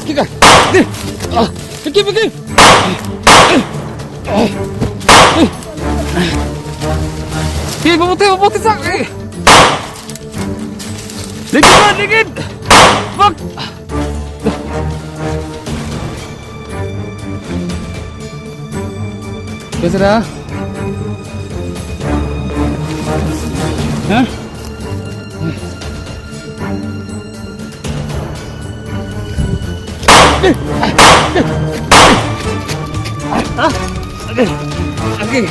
Kika. Pergi, pergi. Mabuti sak. Dikit. Fuck. Biasa dah. Hah? Okey.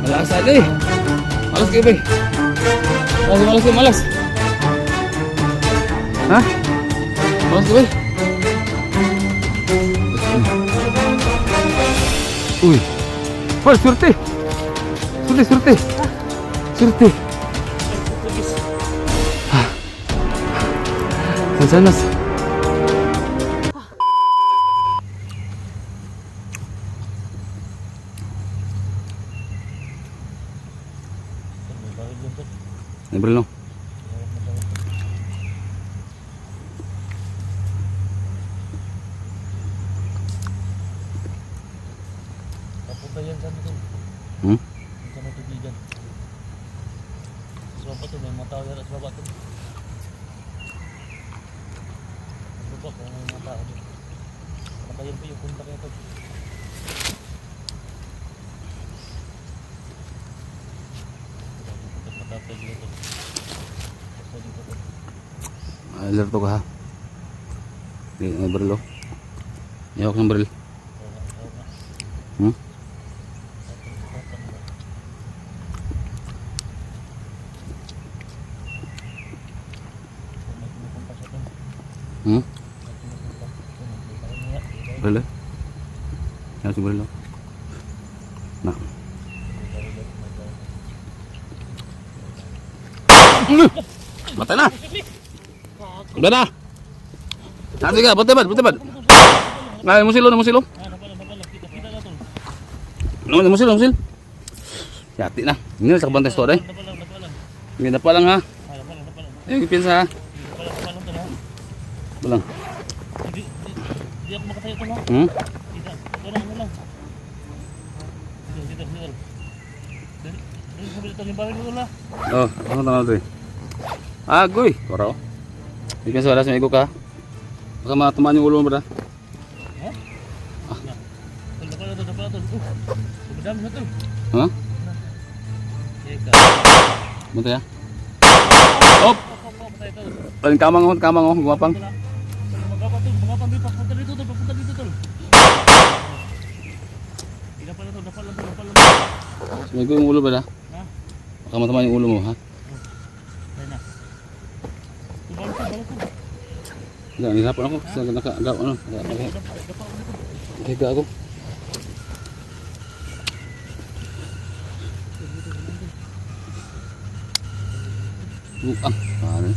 Malas lagi. Malas ke, Bay? Malas. Hah? Malas ke, Bay? Uy. Wah, surti. Sanas. Belum. Papunta yan sa ano? Sa may tubigan. Sa baba to, may mga tao yan sa baba to. Sa baba, kung may mga tao doon. Matayan pa yung punta kaya to. Matapay dito. Alerto ka ha. May baril oh. Yawak ng baril. Baril eh. Yan si baril oh. Nah. Matay na. Udah na. Nanti ka, batibad. Ay, musilo. Musil. Yati na. Ini sa kabantay store eh. Hindi na pa lang ha. Yung pinsa ha. Balang. Hindi ako makatayo ito, no? Ano lang. Dito. Dito sa bilito yung baril mo lang. Oh, ano tanaw ito eh. Agoy, koro. Hindi ka sa may ka. Baka matamaan yung ulo mo ba? Dapat ito. Subadami na ito. Ha? Bunta ya? Op! Kamang gumapang. Magapang dito, papunta dito. Dapat lang. Sumigo yung ulo ba na? Baka matamaan yung ulo mo ha? Nahirapan ako sa naka-agaw ano. Higa ako. Paano?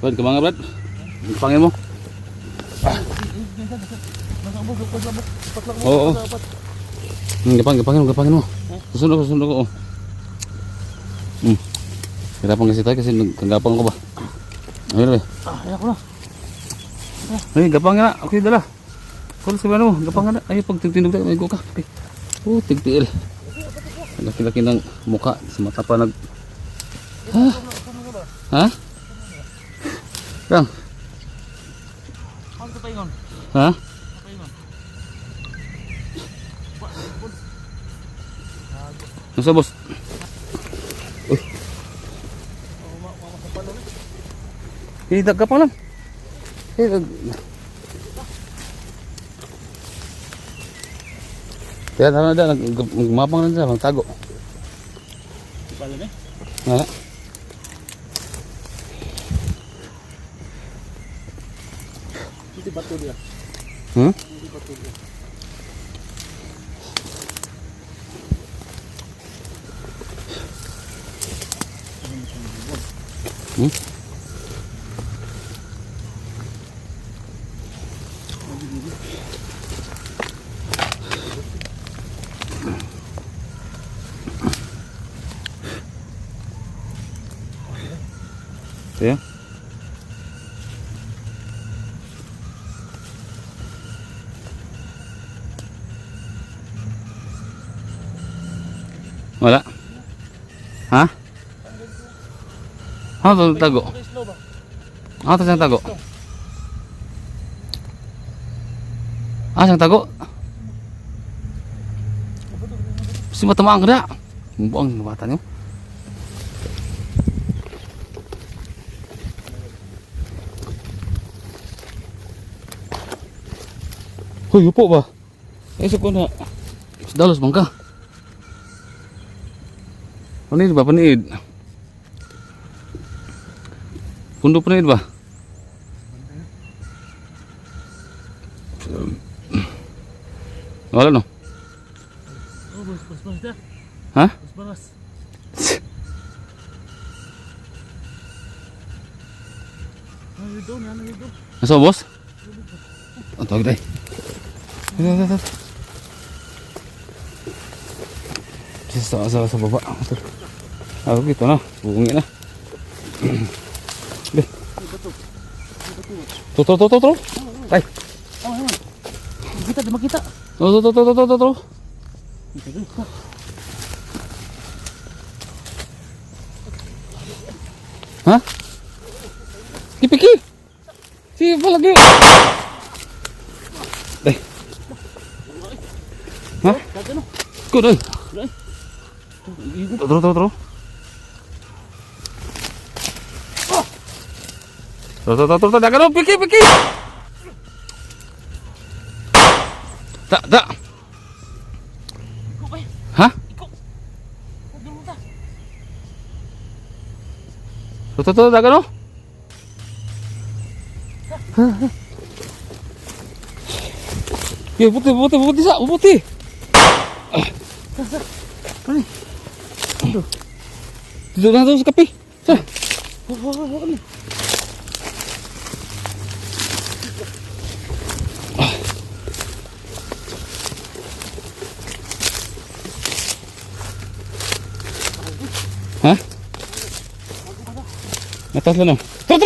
Brad, kamanga Brad. Pangin mo. Oo. Gapangin mo. Susunod ko. Hirapan kasi tayo kasi nagkagapang ko ba. Ayun eh. Ayan ko na. Ay, gapangin na. Okay, dala. Kung sabihan mo, gapangin na. Ay, pag tigtinog tayo, may go ka. Okay. Tigtiil. Laki-laki ng mukha. Sa mata pa nag... Ha? Kang? Ano ito tayo? Ha? Nasa boss? Hidag ka pa lang. Hidag. Kaya tama na nagmapang na siya, magtago. Pala na Ha? Hindi bato dia. Hindi bato dia. Ito yan. Wala. Ha? Ano ito tago? Okay, slow ba? Ano ito siyang tago? Ah, siyang tago? Kasi matamaan ka na. Ang buang bata niyo. Hoy, upo ba? Isa ko na. Dalos bang ka? Panid ba? Panid? Pundo panid ba? Wala no? Oh, bos dah. Ha? Bos. Ano dito? Nasa boss? Ang tawag tayo. Ito. Sa baba. Ah, gitu na. Bungin na. Be. Tuh. Tay. Oh, ayan. Makita. Tuh. Hah? Kipiki. Siapa lagi? Deh. Hah? Kau deh. Terus. Terus, dah kan piki. Tak. Hah? Tuh, dah kan? Ya, putih. Mana? Duduk na sa kape. Sa. Hah? Atas sana. Tuh.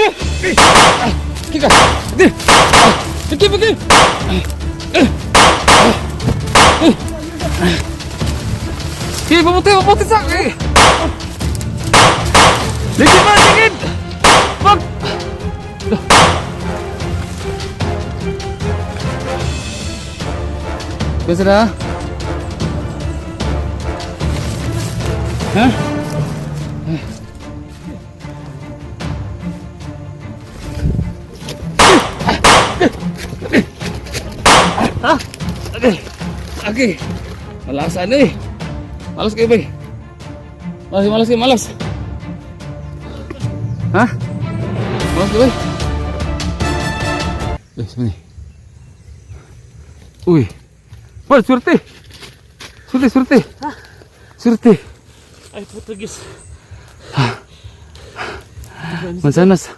Kika. Di. Pergi. Putih sak. Dikit. Pak. Biasa dah. Hah? Oke. Malasan nih. Malas kayak bay. Malas. Hah? Malas kayak bay. Sini. Uy. Wah, surti. Hah? Surti. Ay, Portugis. Mansanas.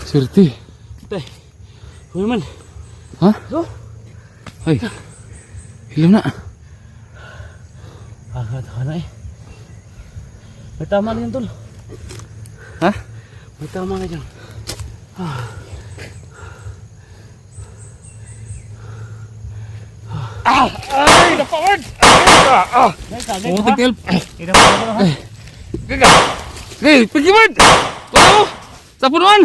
Surti. Tay. Kuman. Hah? Go. Ay. Hilam na. Agad ka na eh. May tama na yan, tol. Ha? May tama na dyan. Ay, napawad! Oh, tigil. Tidak apa-apa ha. Gaga. Pergi man. Wala mo. Sa punuan.